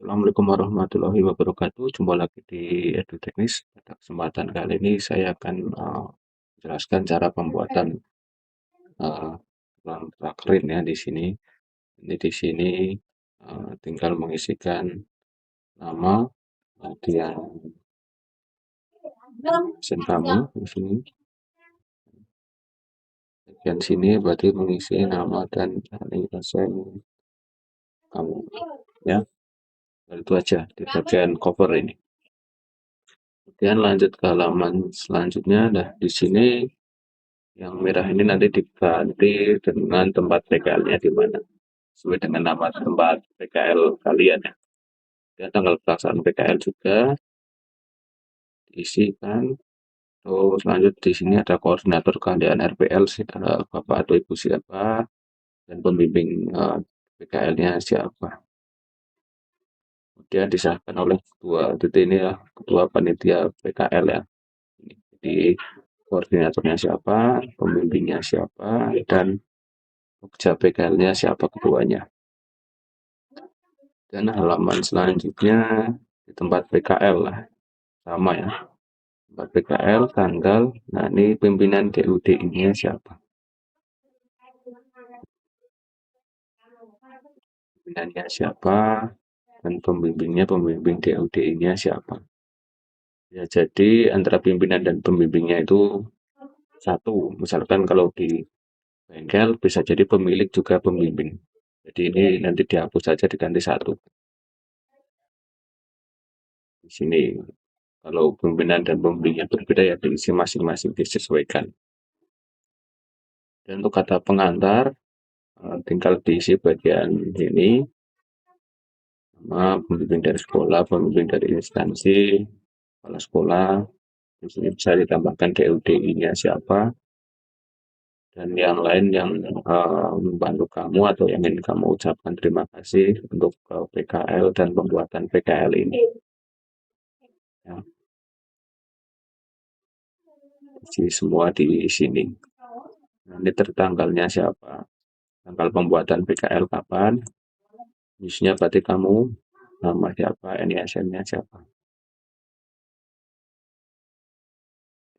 Assalamualaikum warahmatullahi wabarakatuh. Jumpa lagi di EduTeknis. Pada kesempatan kali ini saya akan menjelaskan cara pembuatan ruang prakerin ya di sini. Ini di sini tinggal mengisikan nama, kemudian absen kamu di sini. Bagian sini berarti mengisi nama dan absen kamu ya. Itu aja di bagian cover ini. Kemudian lanjut ke halaman selanjutnya. Nah, di sini yang merah ini nanti diganti dengan tempat PKL-nya di mana, sesuai dengan nama tempat PKL kalian ya. Dan tanggal pelaksanaan PKL juga diisikan. Terus lanjut di sini ada koordinator keahlian RPL, Bapak atau Ibu siapa, dan pembimbing PKL-nya siapa. Kemudian disahkan oleh ketua titik ini ya, ketua panitia PKL ya. Jadi koordinatornya siapa, pembimbingnya siapa, dan pekerja PKL-nya siapa keduanya. Dan halaman selanjutnya di tempat PKL lah, sama ya, tempat PKL, tanggal. Nah, ini pimpinan DUD ini siapa, pimpinannya siapa, dan pembimbing DUD ini siapa ya. Jadi antara pimpinan dan pembimbingnya itu satu. Misalkan kalau di bengkel bisa jadi pemilik juga pembimbing, jadi ini nanti dihapus saja, diganti satu di sini. Kalau pimpinan dan pembimbingnya berbeda ya diisi masing-masing, disesuaikan. Dan untuk kata pengantar tinggal diisi bagian ini, nama pembimbing dari sekolah, pembimbing dari instansi, kepala sekolah. Di sini bisa ditambahkan DUDI-nya siapa, dan yang lain yang membantu kamu atau yang ingin kamu ucapkan terima kasih untuk PKL dan pembuatan PKL ini ya. Jadi semua di sini. Nah, ini tertanggalnya siapa, tanggal pembuatan PKL kapan, isinya berarti kamu, nama siapa, NISN-nya siapa.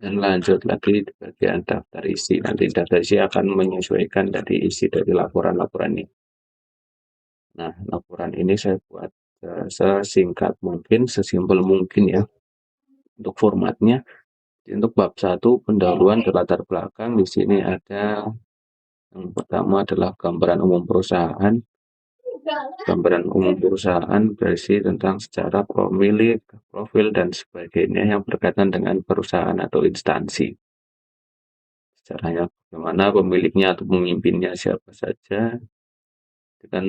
Dan lanjut lagi di bagian daftar isi. Nanti daftar isi akan menyesuaikan dari isi dari laporan-laporan ini. Nah, laporan ini saya buat sesingkat mungkin, sesimpel mungkin ya. Untuk formatnya, untuk bab 1 pendahuluan ke latar belakang, di sini ada yang pertama adalah gambaran umum perusahaan. Gambaran umum perusahaan berisi tentang sejarah, pemilik, profil, dan sebagainya yang berkaitan dengan perusahaan atau instansi. Sejarahnya bagaimana, pemiliknya atau pemimpinnya siapa saja, dengan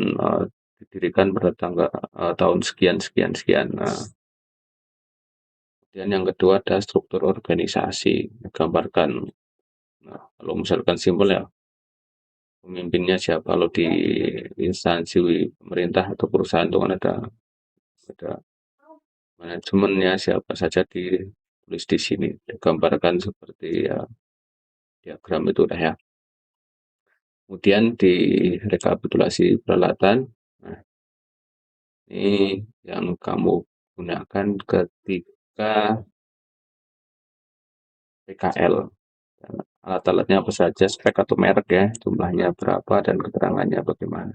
didirikan pada tanggal tahun sekian sekian sekian. Kemudian yang kedua ada struktur organisasi, gambarkan. Nah, kalau misalkan simpel ya, pemimpinnya siapa. Kalau di instansi pemerintah atau perusahaan itu kan ada manajemennya siapa saja, ditulis di sini, gambarkan seperti ya, diagram itu udah ya. Kemudian di rekapitulasi peralatan. Nah, ini yang kamu gunakan ketika PKL. Alat-alatnya apa saja, spek atau merek ya, jumlahnya berapa, dan keterangannya bagaimana.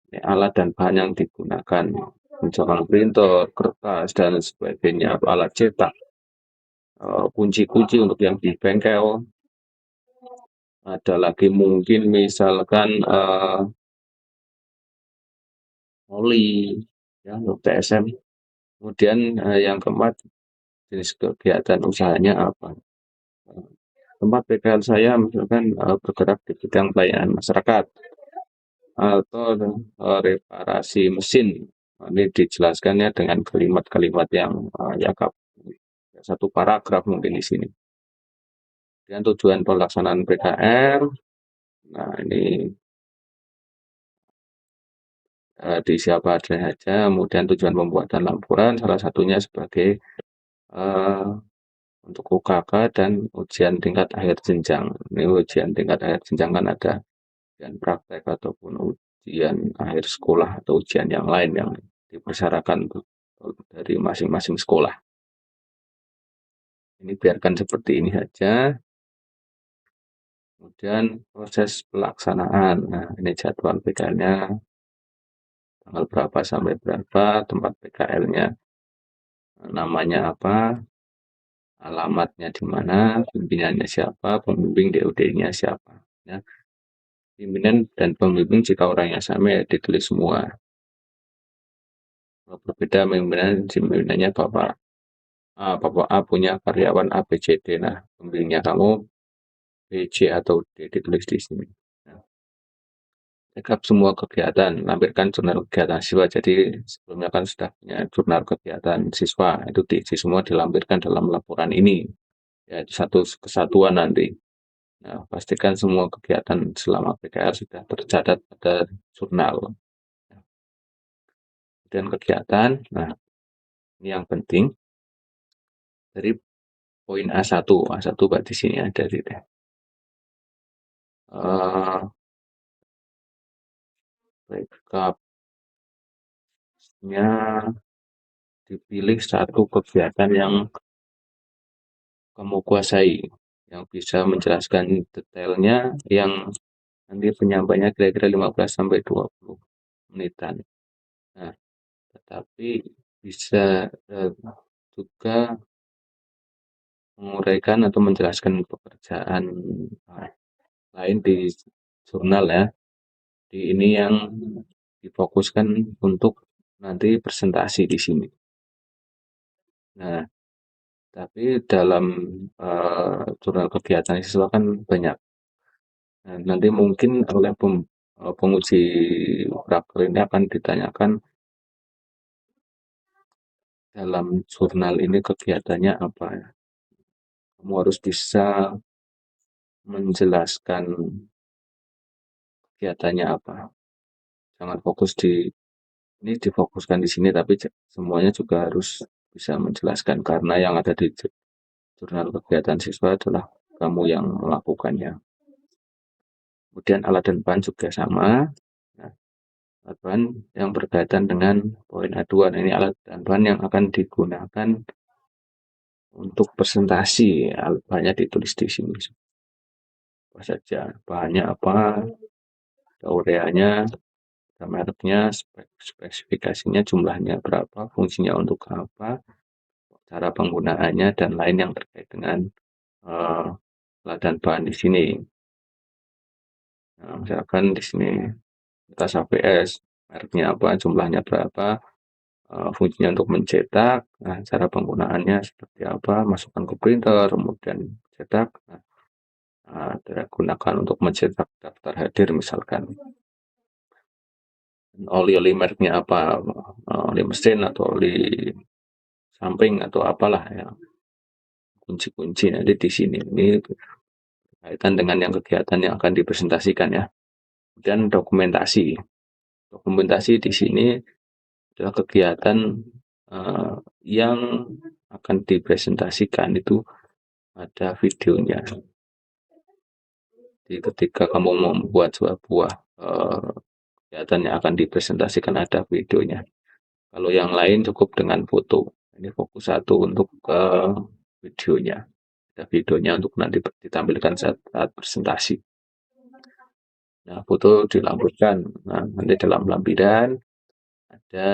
Ini alat dan bahan yang digunakan, misalkan printer, kertas, dan sebagainya, alat cetak, kunci-kunci untuk yang di bengkel. Ada lagi mungkin misalkan oli ya, untuk TSM. Kemudian yang keempat, jenis kegiatan usahanya apa. Tempat PKL saya misalkan bergerak di bidang pelayanan masyarakat atau reparasi mesin. Ini dijelaskannya dengan kalimat-kalimat yang ya satu paragraf mungkin di sini. Dan tujuan pelaksanaan PKL, nah ini di siapa saja. Kemudian tujuan pembuatan laporan, salah satunya sebagai untuk UKK dan ujian tingkat akhir jenjang. Ini ujian tingkat akhir jenjang kan ada ujian praktek ataupun ujian akhir sekolah atau ujian yang lain yang dipersyaratkan dari masing-masing sekolah. Ini biarkan seperti ini saja. Kemudian proses pelaksanaan. Nah, ini jadwal PKL-nya, tanggal berapa sampai berapa, tempat PKL-nya, namanya apa, alamatnya di mana, pimpinannya siapa, pembimbing DOD-nya siapa. Ya. Pimpinan dan pembimbing jika orangnya sama ya ditulis semua. Kalau berbeda pimpinannya Bapak A punya karyawan A, B, C, D. Nah, pembimbingnya kamu B, C, atau D ditulis di sini. Nah, backup semua kegiatan, lampirkan jurnal kegiatan siswa. Jadi sebelumnya kan sudah punya jurnal kegiatan siswa, itu diisi semua dilampirkan dalam laporan ini. Ya, itu satu kesatuan nanti. Nah, pastikan semua kegiatan selama PKL sudah tercatat pada jurnal. Kemudian kegiatan, nah ini yang penting dari poin A1. A1 Pak di sini ada di backupnya dipilih satu kegiatan yang kamu kuasai, yang bisa menjelaskan detailnya, yang nanti penyampainya kira-kira 15 sampai 20 menitan. Nah, tetapi bisa juga menguraikan atau menjelaskan pekerjaan lain di jurnal ya. Di ini yang difokuskan untuk nanti presentasi di sini. Nah, tapi dalam jurnal kegiatan siswa kan banyak. Nah, nanti mungkin oleh penguji praker ini akan ditanyakan dalam jurnal ini kegiatannya apa ya. Kamu harus bisa menjelaskan kegiatannya apa. Jangan fokus ini difokuskan di sini, tapi semuanya juga harus bisa menjelaskan karena yang ada di jurnal kegiatan siswa adalah kamu yang melakukannya. Kemudian alat dan bahan juga sama. Nah, alat bahan yang berkaitan dengan poin A2. Nah, ini alat dan bahan yang akan digunakan untuk presentasi. Alat bahannya ditulis di sini. Apa saja, bahannya apa, ureanya, mereknya, spesifikasinya, jumlahnya berapa, fungsinya untuk apa, cara penggunaannya, dan lain yang terkait dengan alat dan bahan di sini. Nah, misalkan di sini tas HVS, mereknya apa, jumlahnya berapa, fungsinya untuk mencetak, nah, cara penggunaannya seperti apa, masukkan ke printer, kemudian cetak, digunakan untuk mencetak daftar hadir misalkan. Oli mereknya apa, oli mesin atau oli samping atau apalah ya, kunci-kunci nanti di sini. Ini kaitan dengan yang kegiatan yang akan dipresentasikan ya. Dan dokumentasi. Dokumentasi di sini adalah kegiatan yang akan dipresentasikan itu ada videonya. Jadi ketika kamu membuat sebuah kegiatan yang akan dipresentasikan ada videonya. Kalau yang lain cukup dengan foto. Ini fokus satu untuk videonya. Ada videonya untuk nanti ditampilkan saat presentasi. Nah, foto dilampirkan. Nah, nanti dalam lampiran ada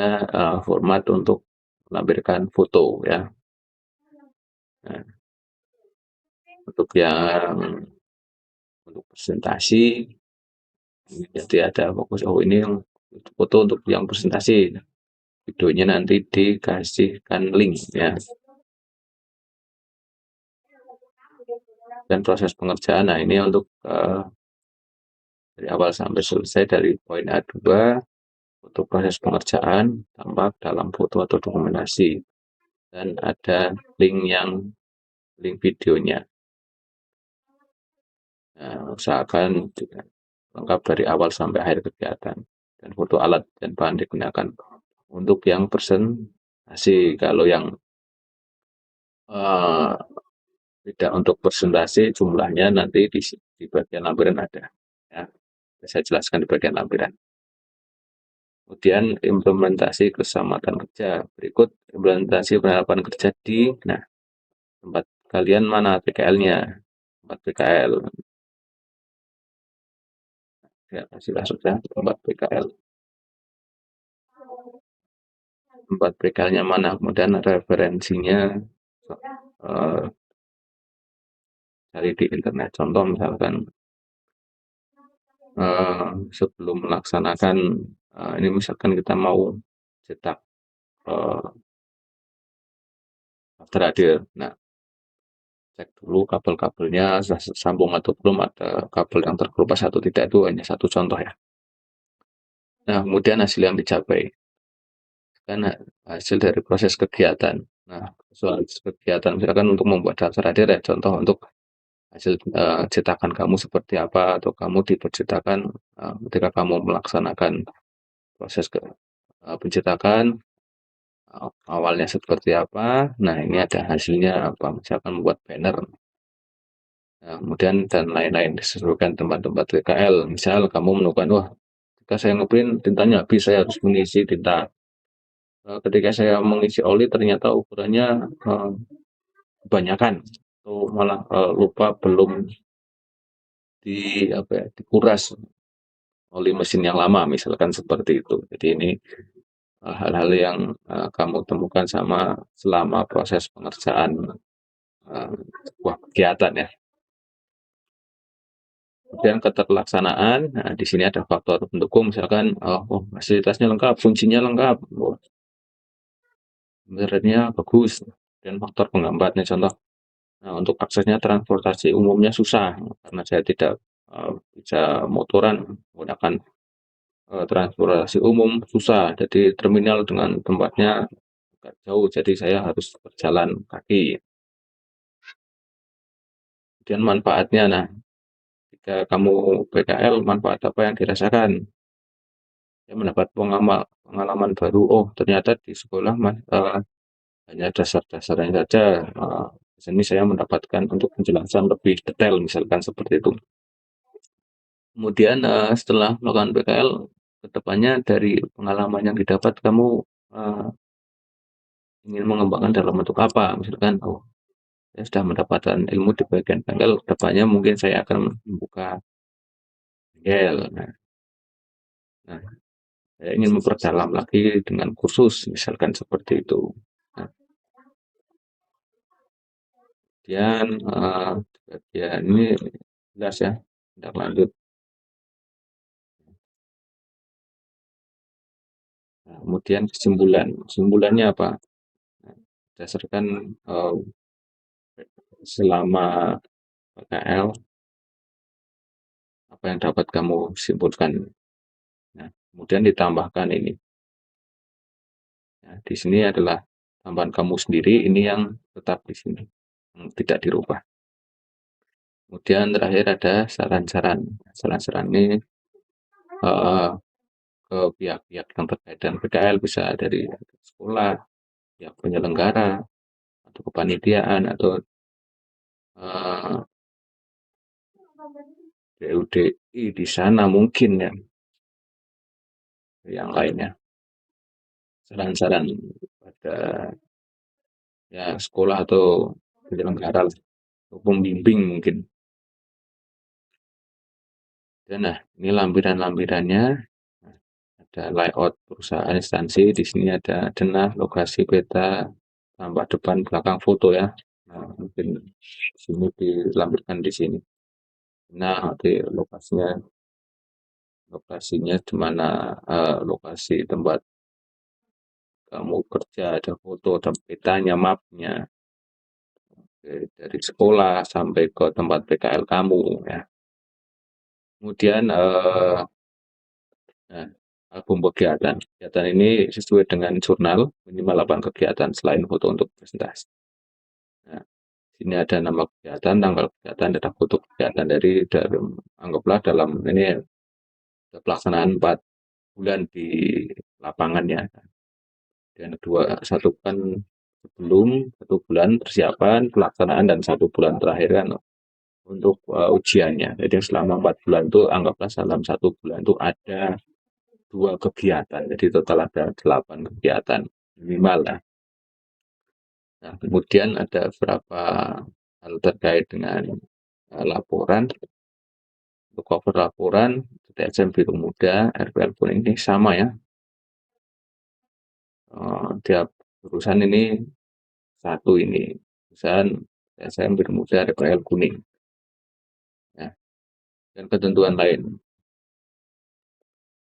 format untuk melampirkan foto ya. Nah, untuk untuk presentasi, jadi ada fokus. Oh, ini yang foto untuk yang presentasi. Videonya nanti dikasihkan link ya. Dan proses pengerjaan, nah ini untuk dari awal sampai selesai dari poin A2 untuk proses pengerjaan tampak dalam foto atau dokumentasi, dan ada link videonya. Nah, usahakan lengkap dari awal sampai akhir kegiatan, dan foto alat dan bahan digunakan untuk yang presentasi. Kalau yang tidak untuk presentasi, jumlahnya nanti di bagian lampiran ada ya. Saya jelaskan di bagian lampiran. Kemudian implementasi keselamatan kerja. Berikut implementasi penerapan kerja di, nah, tempat kalian mana PKL-nya? Tempat PKL. Ya, sudah tempat PKL. Tempat PKL-nya mana? Kemudian referensinya eh, cari di internet. Contoh misalkan sebelum melaksanakan ini misalkan kita mau cetak eh, daftar hadir. Nah, cek dulu kabel-kabelnya sudah sambung atau belum, ada kabel yang terkelupas atau tidak, itu hanya satu contoh ya. Nah, kemudian hasil yang dicapai kan hasil dari proses kegiatan. Nah, soal kegiatan misalkan untuk membuat daftar hadir ya, contoh untuk hasil cetakan kamu seperti apa, atau kamu dipercetakan ketika kamu melaksanakan proses pencetakan awalnya seperti apa. Nah, ini ada hasilnya apa, misalkan membuat banner. Nah, kemudian dan lain-lain disesuaikan tempat-tempat PKL. Misal kamu menemukan, wah, ketika saya ngeprint tintanya habis, saya harus mengisi tinta. Ketika saya mengisi oli ternyata ukurannya kebanyakan, atau malah lupa belum di apa ya, dikuras oli mesin yang lama, misalkan seperti itu. Jadi ini hal-hal yang kamu temukan sama selama proses pengerjaan sebuah kegiatan ya. Kemudian keterlaksanaan, nah di sini ada faktor pendukung, misalkan oh, fasilitasnya lengkap, fungsinya lengkap, oh, sebenarnya bagus. Dan faktor penghambatnya, contoh, nah, untuk aksesnya transportasi umumnya susah karena saya tidak bisa motoran, menggunakan transportasi umum susah. Jadi terminal dengan tempatnya agak jauh, jadi saya harus berjalan kaki. Kemudian manfaatnya, nah, jika kamu PKL, manfaat apa yang dirasakan? Saya mendapat pengalaman baru. Oh, ternyata di sekolah hanya dasar-dasarnya saja. Di sini saya mendapatkan untuk penjelasan lebih detail, misalkan seperti itu. Kemudian setelah melakukan PKL, kedepannya dari pengalaman yang didapat kamu uh, ingin mengembangkan dalam bentuk apa? Misalkan, oh, saya sudah mendapatkan ilmu di bagian PKL, kedepannya mungkin saya akan membuka bengkel. Nah, saya ingin memperdalam lagi dengan kursus, misalkan seperti itu. Nah, kemudian bagian ini jelas ya, tidak lanjut. Nah, kemudian kesimpulannya apa? Nah, berdasarkan selama PKL, apa yang dapat kamu simpulkan? Nah, kemudian ditambahkan ini. Nah, di sini adalah tambahan kamu sendiri, ini yang tetap di sini, yang tidak dirubah. Kemudian terakhir ada saran-saran. Saran-saran ini uh, ke pihak-pihak yang terkait dengan PKL, bisa dari sekolah, pihak penyelenggara, atau kepanitiaan, atau BUDI di sana mungkin ya, yang lainnya. Saran-saran pada ya sekolah atau penyelenggara atau pembimbing mungkin. Dan nah, ini lampiran-lampirannya. Ada layout perusahaan instansi, di sini ada denah, lokasi, peta, tampak depan, belakang, foto ya. Nah, mungkin di sini dilampirkan di sini. Nah, di lokasinya di mana, lokasi tempat kamu kerja, ada foto, ada petanya, mapnya, dari sekolah sampai ke tempat PKL kamu ya. Kemudian nah, album kegiatan. Kegiatan ini sesuai dengan jurnal, minimal 8 kegiatan selain foto untuk presentasi. Nah, sini ada nama kegiatan, tanggal kegiatan, ada foto kegiatan dari anggaplah dalam ini pelaksanaan 4 bulan di lapangannya. Dan kedua, satu kan sebelum, 1 bulan persiapan, pelaksanaan, dan 1 bulan terakhir kan untuk ujiannya. Jadi selama 4 bulan itu anggaplah dalam 1 bulan itu ada 2 kegiatan, jadi total ada 8 kegiatan minimal ya. Nah, kemudian ada beberapa hal terkait dengan laporan. Untuk cover laporan, TSM Biru Muda, RPL Kuning ini sama ya. Tiap jurusan ini satu ini, jurusan TSM Biru Muda, RPL Kuning. Ya. Dan ketentuan lain.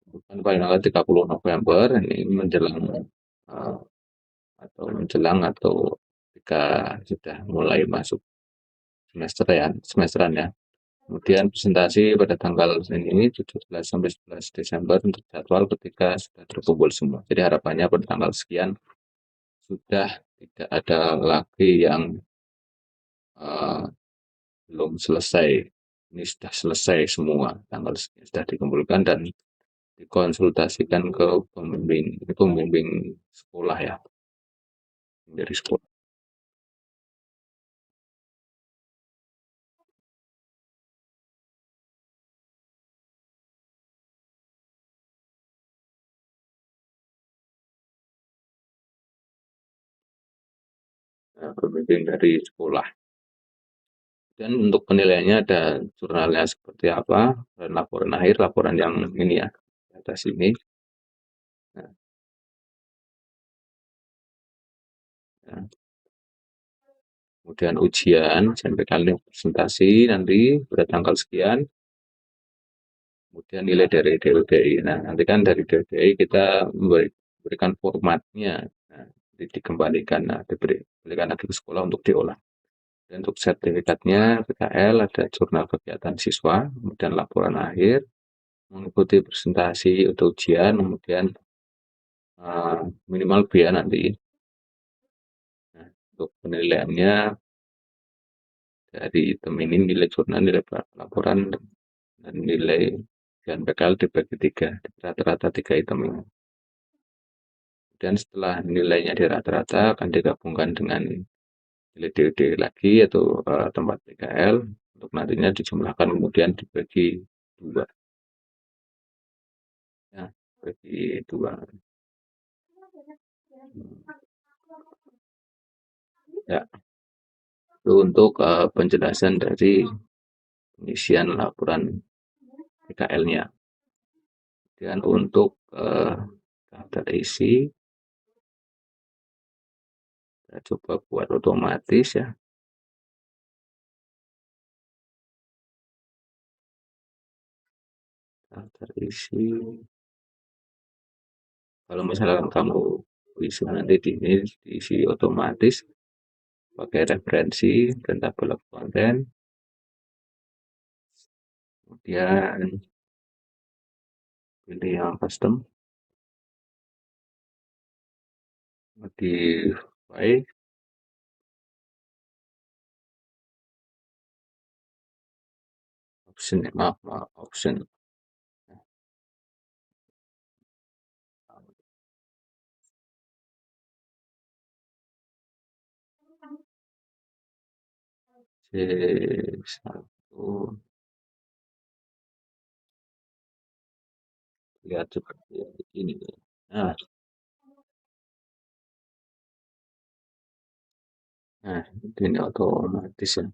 Bukan paling lambat 30 November ini menjelang atau ketika sudah mulai masuk semesteran ya. Kemudian presentasi pada tanggal ini 17 sampai 11 Desember untuk jadwal ketika sudah terkumpul semua. Jadi harapannya pada tanggal sekian sudah tidak ada lagi yang uh, belum selesai. Ini sudah selesai semua, tanggal sekian sudah dikumpulkan dan dikonsultasikan ke pembimbing sekolah ya, dari sekolah. Pembimbing dari sekolah. Dan untuk penilaiannya ada jurnalnya seperti apa, dan laporan akhir, laporan yang ini ya, di atas ini. Nah, ya. Kemudian ujian, sampai kali presentasi nanti pada tanggal sekian, kemudian nilai dari DLDI. Nah, nanti kan dari DLDI kita memberikan formatnya, nah, dikembalikan, nah, diberikan lagi ke sekolah untuk diolah. Dan untuk sertifikatnya, PKL, ada jurnal kegiatan siswa, kemudian laporan akhir, mengikuti presentasi atau ujian, kemudian minimal B ya nanti. Nah, untuk penilaiannya dari item ini nilai jurnal, nilai laporan, dan nilai ujian PKL dibagi 3, rata-rata 3 item ini. Dan setelah nilainya di rata-rata akan digabungkan dengan nilai DOD lagi atau tempat PKL untuk nantinya dijumlahkan kemudian dibagi 2 ya, bagi 2 ya. Itu untuk penjelasan dari pengisian laporan PKL-nya. Dan untuk daftar isi, kita coba buat otomatis ya. Daftar isi. Kalau misalkan kamu bisa nanti diisi otomatis pakai referensi dan tabel konten, kemudian pilih yang custom, modify, option, maaf, option. C1, lihat seperti ini. Nah, ini otomatis ya.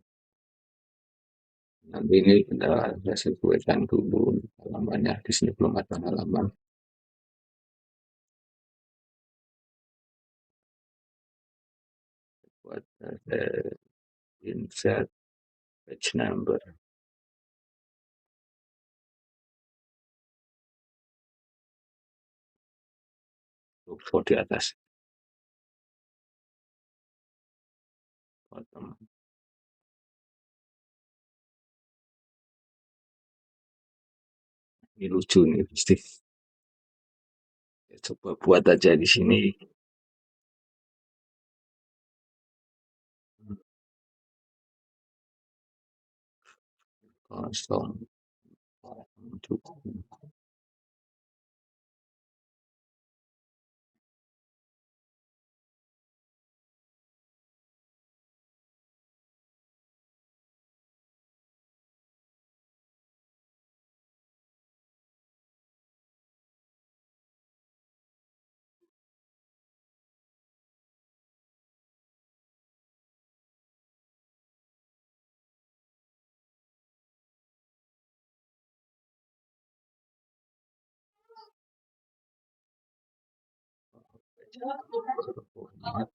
Nanti ini kita sesuaikan dulu halamannya. Di sini belum ada halaman. Buat insert page number. Untuk di atas. Bottom. Ini lucu nih pasti. Ya, coba buat aja di sini. Kosong. Format.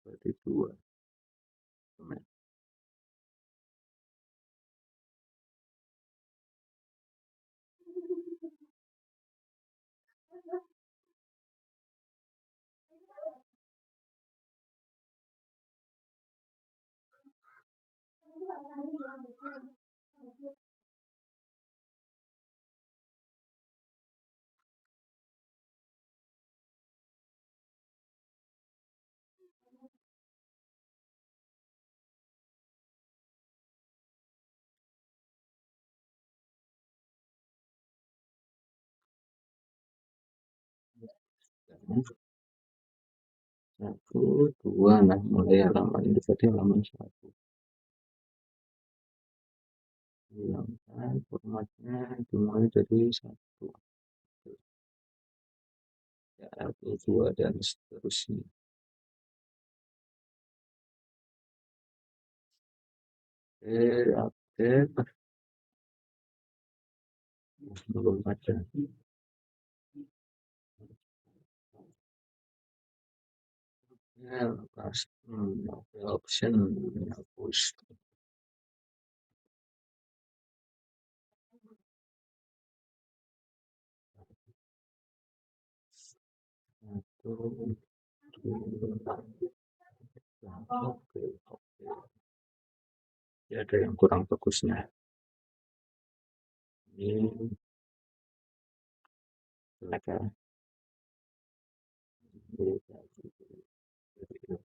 Berarti dua. Satu, dua, nah mulai halaman ini tadi halaman satu. Hilangkan formatnya dimulai dari satu, ya, dua dan seterusnya. Update belum ada. Ya, pas option hapus. Satu, dua, oke, oke. Ya, ada yang kurang bagusnya. Ini mereka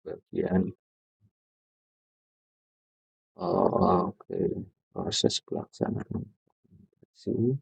bagian. Oh, oke, proses pelaksanaan sih.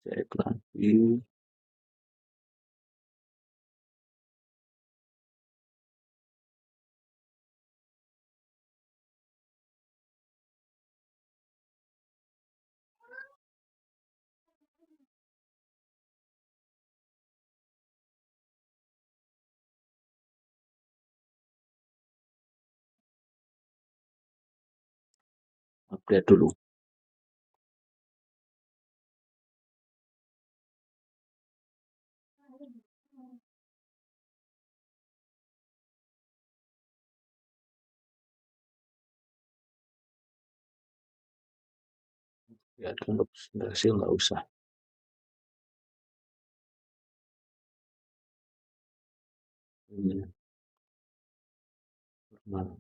Cek lagi. Update dulu. Ya, untuk presentasi nggak usah. Ini normal.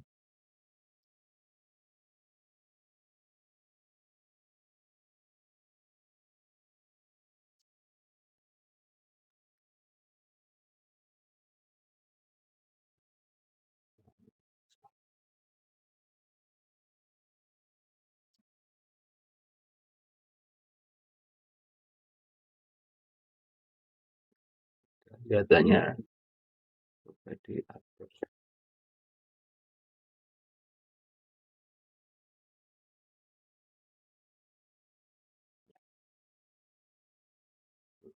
Datanya coba diatur.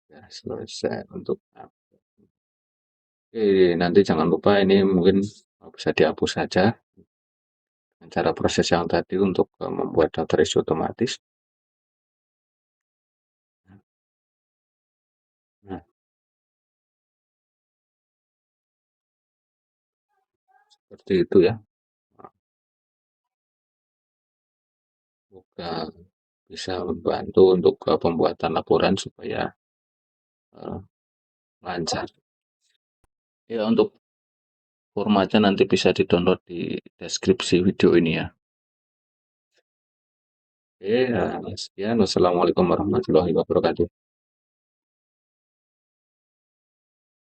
Ya, selesai untuk update. Nanti jangan lupa ini mungkin bisa dihapus saja dengan cara proses yang tadi untuk membuat daftar isi otomatis. seperti itu ya. Nah, semoga bisa membantu untuk pembuatan laporan supaya eh, lancar. Ya untuk formatnya nanti bisa di-download di deskripsi video ini ya. Oke, sekian. Wassalamualaikum warahmatullahi wabarakatuh.